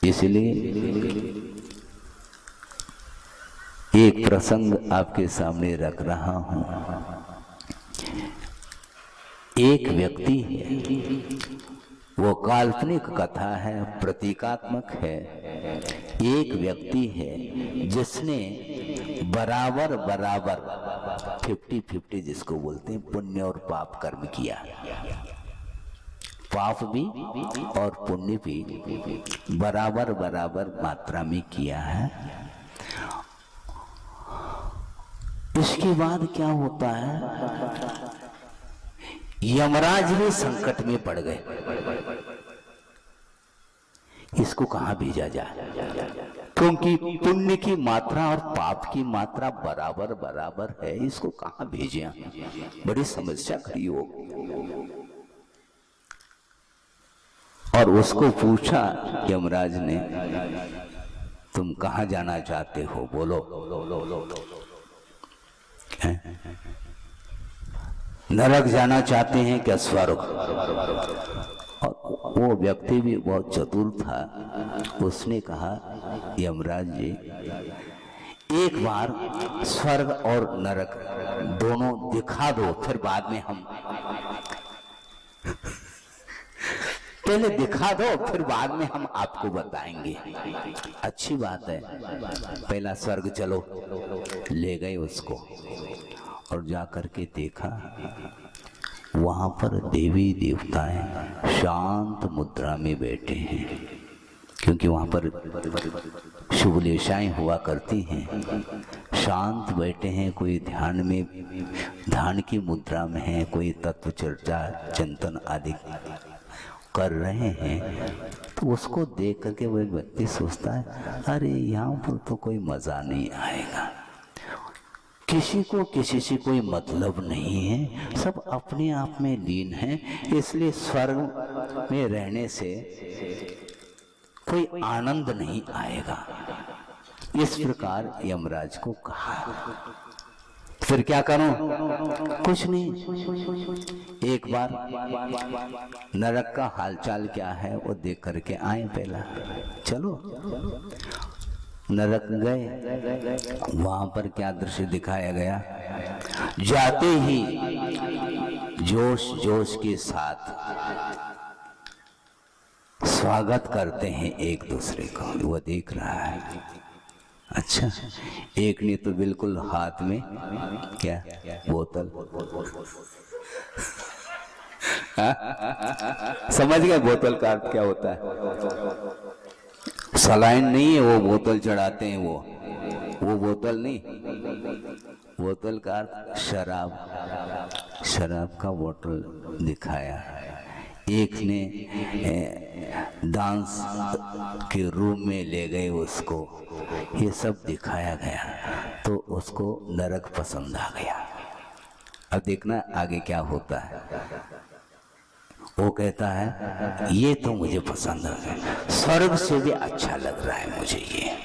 इसलिए एक प्रसंग आपके सामने रख रहा हूं। एक व्यक्ति है, वो काल्पनिक कथा है, प्रतीकात्मक है। एक व्यक्ति है जिसने बराबर बराबर 50-50 जिसको बोलते हैं, पुण्य और पाप कर्म किया। पाप भी और पुण्य भी बराबर बराबर मात्रा में किया है। इसके बाद क्या होता है, यमराज भी संकट में पड़ गए। इसको कहां भेजा जाए, क्योंकि पुण्य की मात्रा और पाप की मात्रा बराबर बराबर है। इसको कहां भेजें, बड़ी समस्या खड़ी हो। और उसको पूछा यमराज ने, तुम कहां जाना चाहते हो, बोलो। नरक जाना चाहते हैं क्या, स्वर्ग? और वो व्यक्ति भी बहुत चतुर था। उसने कहा, यमराज जी, एक बार स्वर्ग और नरक दोनों दिखा दो, फिर बाद में हम पहले दिखा दो, फिर बाद में हम आपको बताएंगे। अच्छी बात है, पहला स्वर्ग चलो। ले गए उसको और जाकर के देखा, वहां पर देवी देवताएं शांत मुद्रा में बैठे हैं, क्योंकि वहां पर शुभलेशाएं हुआ करती हैं। शांत बैठे हैं, कोई ध्यान में, ध्यान की मुद्रा में है, कोई तत्व चर्चा चिंतन आदि कर रहे हैं। तो उसको देख करके वो एक व्यक्ति सोचता है, अरे यहाँ पर तो कोई मजा नहीं आएगा, किसी को किसी से कोई मतलब नहीं है, सब अपने आप में लीन हैं, इसलिए स्वर्ग में रहने से कोई आनंद नहीं आएगा। इस प्रकार यमराज को कहा। फिर क्या करूं? कुछ नहीं, एक बार नरक का हालचाल क्या है वो देख करके आए। पहला चलो नरक गए, वहां पर क्या दृश्य दिखाया गया। जाते ही जोश जोश के साथ स्वागत करते हैं एक दूसरे को, वो देख रहा है। अच्छा, एक ने तो बिल्कुल हाथ में क्या, बोतल। समझ गए बोतल का अर्थ क्या होता है? सलाइन नहीं है, वो बोतल चढ़ाते हैं, वो बोतल नहीं, बोतल का अर्थ शराब। शराब का बोतल दिखाया। एक ने डांस के रूम में ले गए उसको, ये सब दिखाया गया तो उसको नरक पसंद आ गया। अब देखना आगे क्या होता है। वो कहता है ये तो मुझे पसंद है, स्वर्ग से भी अच्छा लग रहा है मुझे, ये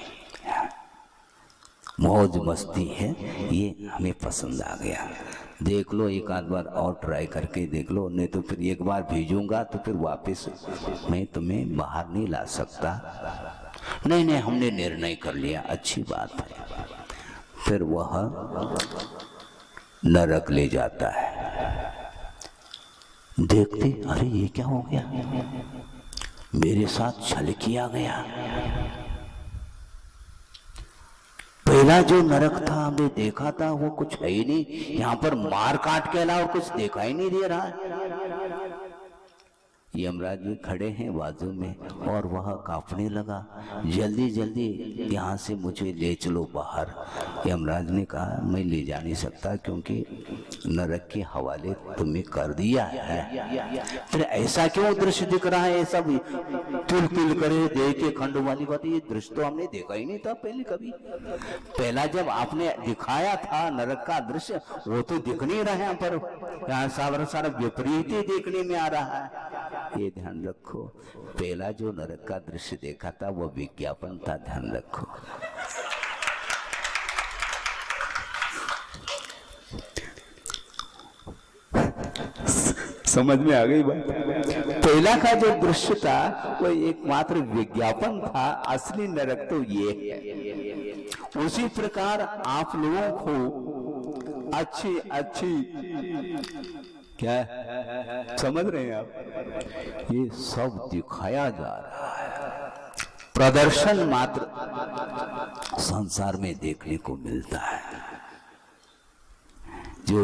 मौज मस्ती है, ये हमें पसंद आ गया। देख लो एक आध बार और ट्राई करके देख लो, नहीं तो फिर एक बार भेजूंगा तो फिर वापस मैं तुम्हें बाहर नहीं ला सकता। नहीं नहीं, हमने निर्णय कर लिया, अच्छी बात है। फिर वह नरक ले जाता है। देखते अरे ये क्या हो गया, मेरे साथ छल किया गया। पहला जो नरक था हमने देखा था वो कुछ है ही नहीं, यहाँ पर मार काट के अलावा कुछ देखा ही नहीं दे रहा है। यमराज जी खड़े हैं बाजू में और वह कांपने लगा, जल्दी जल्दी यहाँ से मुझे ले चलो बाहर। यमराज ने कहा मैं ले जा नहीं सकता क्योंकि नरक के हवाले तुम्हें कर दिया है। फिर ऐसा क्यों दृश्य दिख रहा है, सब तिल तिल करे देख के खंड वाली बात, ये दृश्य तो हमने देखा ही नहीं था पहले कभी। पहला जब आपने दिखाया था नरक का दृश्य वो तो दिख नहीं रहा है, पर यहाँ सारा विपरीत ही देखने में आ रहा है। ये ध्यान रखो, पहला जो नरक का दृश्य देखा था वो विज्ञापन था, ध्यान रखो। समझ में आ गई बात। पहला का जो दृश्य था वो एकमात्र विज्ञापन था, असली नरक तो ये है। उसी प्रकार आप लोगों को अच्छी क्या समझ रहे हैं आप, ये सब दिखाया जा रहा है, प्रदर्शन मात्र संसार में देखने को मिलता है। जो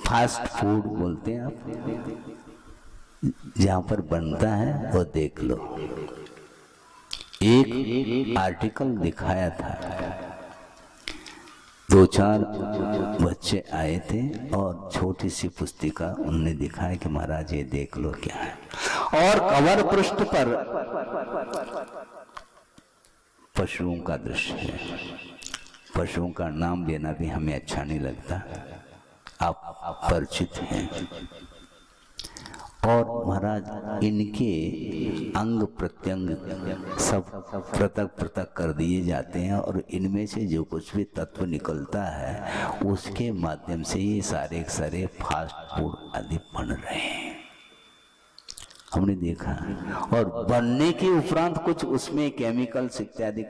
फास्ट फूड बोलते हैं आप, जहां पर बनता है वो देख लो। एक आर्टिकल दिखाया था, 2-4 बच्चे आए थे और छोटी सी पुस्तिका उन्होंने दिखाया कि महाराज ये देख लो क्या है, और कवर पृष्ठ पर पशुओं का दृश्य है। पशुओं का नाम लेना भी हमें अच्छा नहीं लगता, आप परिचित हैं। और महाराज इनके अंग प्रत्यंग सब पृथक पृथक कर दिए जाते हैं और इनमें से जो कुछ भी तत्व निकलता है उसके माध्यम से ये सारे फास्ट फूड आदि बन रहे हैं, हमने देखा। और बनने के उपरांत कुछ उसमें केमिकल्स इत्यादि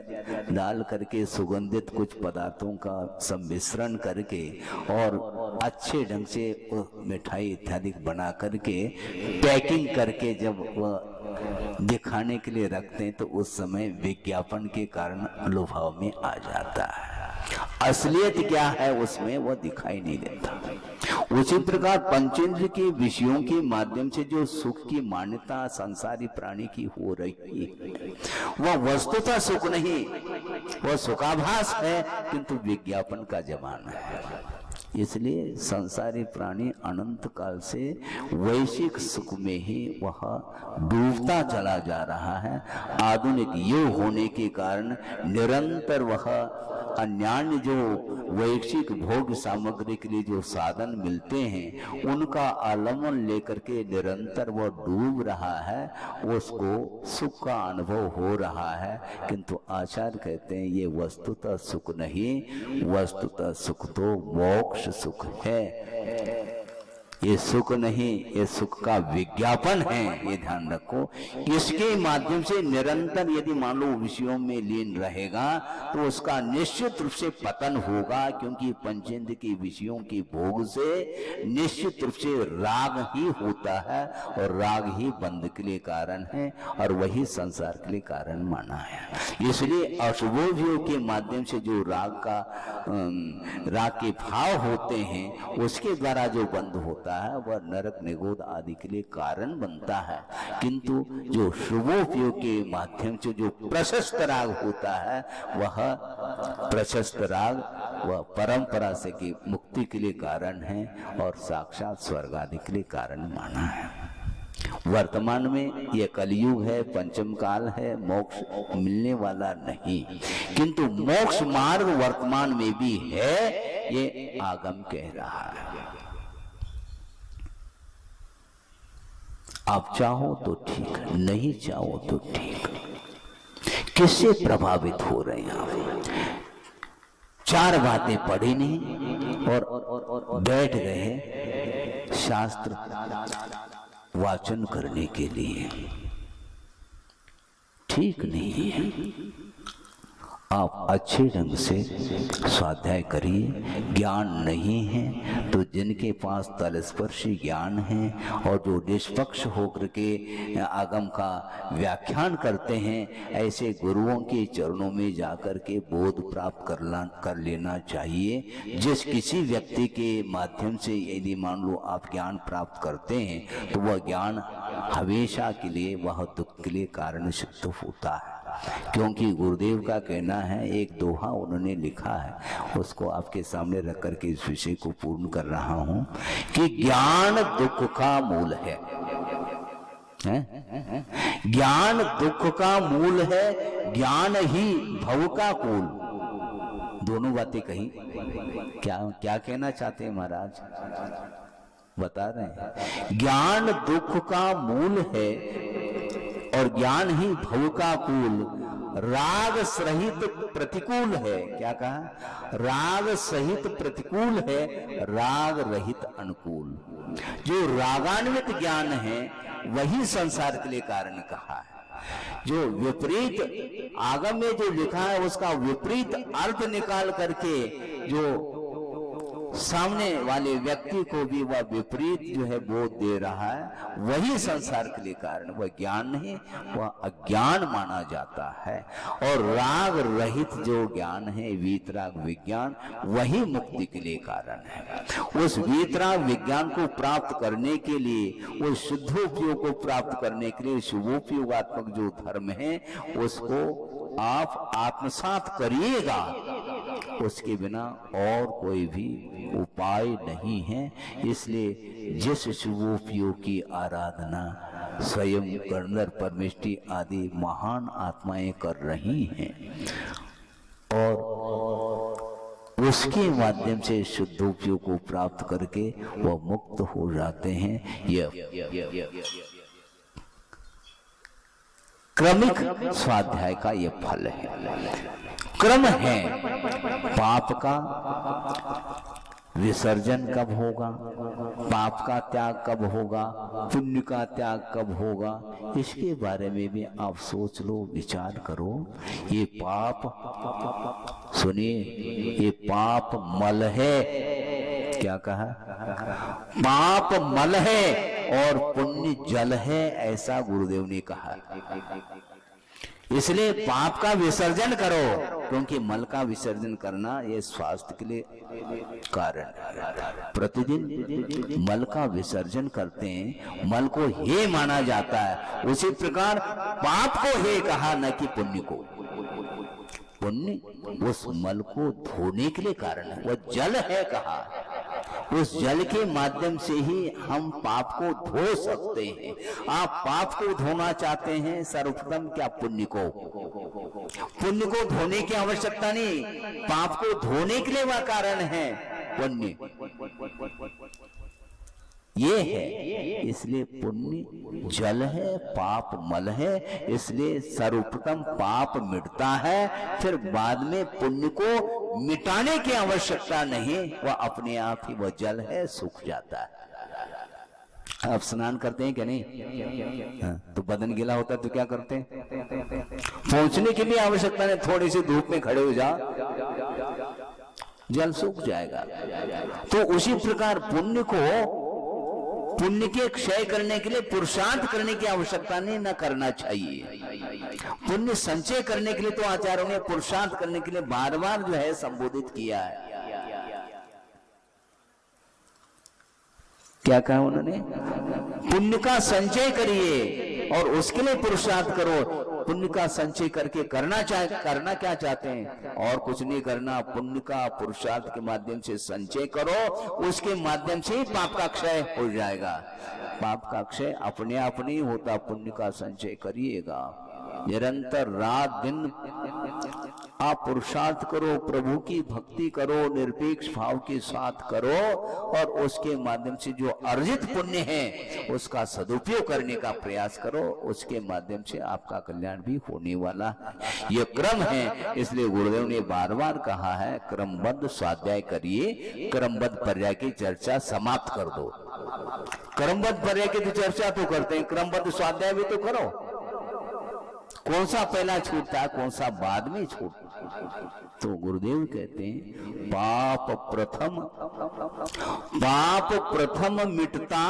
डाल करके सुगंधित कुछ पदार्थों का सम्मिश्रण करके और अच्छे ढंग से मिठाई इत्यादि बना करके पैकिंग करके जब वह दिखाने के लिए रखते हैं तो उस समय विज्ञापन के कारण अनुभव में आ जाता है। असलियत क्या है उसमें वह दिखाई नहीं देता। उसी प्रकार पंचेंद्र के विषयों के माध्यम से जो सुख की मान्यता संसारी प्राणी की हो रही है वह वस्तुतः सुख नहीं, वह सुखाभास है, किंतु विज्ञापन का जमाना है। इसलिए संसारी प्राणी अनंत काल से वैश्विक सुख में ही वह डूबता चला जा रहा है। आधुनिक युग होने के कारण निरंतर वह अन्यान्य जो वैश्विक भोग सामग्री के लिए जो साधन मिलते हैं उनका आलम्बन लेकर के निरंतर वह डूब रहा है, उसको सुख का अनुभव हो रहा है। किंतु आचार्य कहते हैं ये वस्तुतः सुख नहीं, वस्तुतः सुख तो मोक्ष सुख है। ये सुख नहीं, ये सुख का विज्ञापन है, ये ध्यान रखो। इसके माध्यम से निरंतर यदि मान लो विषयों में लीन रहेगा तो उसका निश्चित रूप से पतन होगा, क्योंकि पंचेंद्र की विषयों की भोग से निश्चित रूप से राग ही होता है और राग ही बंध के लिए कारण है और वही संसार के लिए कारण माना है। इसलिए अशुभोभियों के माध्यम से जो राग के भाव होते हैं उसके द्वारा जो बंध होता है वह नरक निगोद आदि के लिए कारण बनता है। किंतु जो शुभोपयोग के माध्यम से जो प्रशस्त राग होता है वह प्रशस्त राग वह परंपरा से की मुक्ति के लिए कारण है और साक्षात स्वर्ग आदि के लिए कारण माना है। वर्तमान में ये कलयुग है, पंचम काल है, मोक्ष मिलने वाला नहीं, किंतु मोक्ष मार्ग वर्तमान में भी है, ये आगम कह रहा है। आप चाहो तो ठीक, नहीं चाहो तो ठीक। किससे प्रभावित हो रहे हैं आप? चार बातें पढ़ी नहीं और बैठ गए शास्त्र वाचन करने के लिए, ठीक नहीं है। आप अच्छे ढंग से स्वाध्याय करिए। ज्ञान नहीं है तो जिनके पास तलस्पर्शी ज्ञान है और जो निष्पक्ष होकर के आगम का व्याख्यान करते हैं, ऐसे गुरुओं के चरणों में जाकर के बोध प्राप्त कर लेना चाहिए। जिस किसी व्यक्ति के माध्यम से यदि मान लो आप ज्ञान प्राप्त करते हैं तो वह ज्ञान हमेशा के लिए, वह दुख के लिए कारण सिद्ध होता है। क्योंकि गुरुदेव का कहना है, एक दोहा उन्होंने लिखा है, उसको आपके सामने रख करके इस विषय को पूर्ण कर रहा हूं कि ज्ञान दुख का मूल है। ज्ञान दुख का मूल है, ज्ञान ही भव का कुल। दोनों बातें कही। क्या कहना चाहते हैं महाराज? बता रहे हैं, ज्ञान दुख का मूल है और ज्ञान ही भव का कुल, राग सहित प्रतिकूल है। क्या कहा? राग सहित प्रतिकूल है, राग रहित अनुकूल। जो रागान्वित ज्ञान है वही संसार के लिए कारण कहा है। जो विपरीत आगम में जो लिखा है उसका विपरीत अर्थ निकाल करके जो सामने वाले व्यक्ति को भी वह विपरीत जो है बोध दे रहा है, वही संसार के लिए कारण। वह ज्ञान नहीं, वह अज्ञान माना जाता है। और राग रहित जो ज्ञान है, वीतराग विज्ञान, वही मुक्ति के लिए कारण है। उस वीतराग विज्ञान को प्राप्त करने के लिए, उस शुद्धोपयोग को प्राप्त करने के लिए शुभोपयोगात्मक जो धर्म है उसको आप आत्मसात करिएगा। उसके बिना और कोई भी उपाय नहीं है। इसलिए जिस शुभोपयोग की आराधना स्वयं कर्णर परमेष्टि आदि महान आत्माएं कर रही हैं और उसके माध्यम से शुद्धोपयोग को प्राप्त करके वह मुक्त हो जाते हैं। यह क्रमिक स्वाध्याय का यह फल है, क्रम है। पाप का विसर्जन कब होगा, पाप का त्याग कब होगा, पुण्य का त्याग कब होगा, इसके बारे में भी आप सोच लो, विचार करो। ये पाप, सुनिए, ये पाप मल है। क्या कहा? पाप मल है और पुण्य जल है, ऐसा गुरुदेव ने कहा। इसलिए पाप का विसर्जन करो, क्योंकि मल का विसर्जन करना ये स्वास्थ्य के लिए कारण है। प्रतिदिन मल का विसर्जन करते हैं, मल को हे माना जाता है। उसी प्रकार पाप को हे कहा, न कि पुण्य को। पुण्य उस मल को धोने के लिए कारण है, वह जल है कहा। उस जल के माध्यम से ही हम पाप को धो सकते हैं। आप पाप को धोना चाहते हैं, सर्वप्रथम क्या पुण्य को। पुण्य को धोने की आवश्यकता नहीं, पाप को धोने के लिए वह कारण है पुण्य, ये है। इसलिए पुण्य जल है, पाप मल है। इसलिए सर्वप्रथम पाप मिटता है, फिर बाद में पुण्य को मिटाने की आवश्यकता नहीं, वह अपने आप ही वह जल है, सूख जाता है। आप स्नान करते हैं क्या? नहीं। हाँ, तो बदन गीला होता है तो क्या करते हैं? पहुंचने की भी आवश्यकता नहीं, थोड़ी सी धूप में खड़े हो जाओ, जल सूख जाएगा। तो उसी प्रकार पुण्य को, पुण्य के क्षय करने के लिए पुरुषार्थ करने की आवश्यकता नहीं, न करना चाहिए। पुण्य संचय करने के लिए तो आचार्यों ने पुरुषार्थ करने के लिए बार बार जो है संबोधित किया है। क्या कहा उन्होंने? पुण्य का संचय करिए और उसके लिए पुरुषार्थ करो। पुण्य का संचय करके करना क्या चाहते हैं? और कुछ नहीं करना, पुण्य का पुरुषार्थ के माध्यम से संचय करो, उसके माध्यम से पाप का क्षय हो जाएगा। पाप का क्षय अपने आप नहीं होता, पुण्य का संचय करिएगा। निरंतर रात दिन आप पुरुषार्थ करो, प्रभु की भक्ति करो, निरपेक्ष भाव के साथ करो, और उसके माध्यम से जो अर्जित पुण्य है उसका सदुपयोग करने का प्रयास करो, उसके माध्यम से आपका कल्याण भी होने वाला है। यह क्रम है, इसलिए गुरुदेव ने बार बार कहा है क्रमबद्ध स्वाध्याय करिए, क्रमबद्ध पर्याय की चर्चा समाप्त कर दो। क्रमबद्ध पर्याय की तो चर्चा तो करते हैं, क्रमबद्ध स्वाध्याय भी तो करो। कौन सा पहला छूटता है, कौन सा बाद में छूटता? तो गुरुदेव कहते हैं पाप प्रथम मिटता,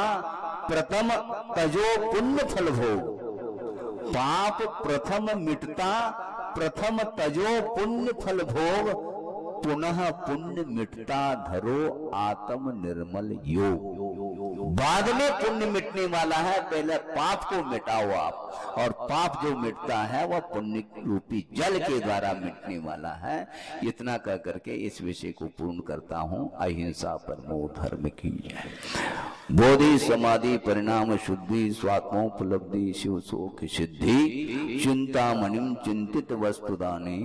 प्रथम तजो पुण्य फल भोग। पाप प्रथम मिटता, प्रथम तजो पुण्य फल भोग। पुनः पुण्य मिटता, धरो आत्म निर्मल योग। बाद में पुण्य मिटने वाला है, पहले पाप को मिटाओ आप, और पाप जो मिटता है वह पुण्य रूपी जल के द्वारा मिटने वाला है। इतना कह करके इस विषय को पूर्ण करता हूं। अहिंसा परमो धर्म की जय। बोधि समाधि परिणाम शुद्धि, स्वात्मोपलब्धि शिव सुख सिद्धि, चिंतामणिम चिंतित वस्तुदाने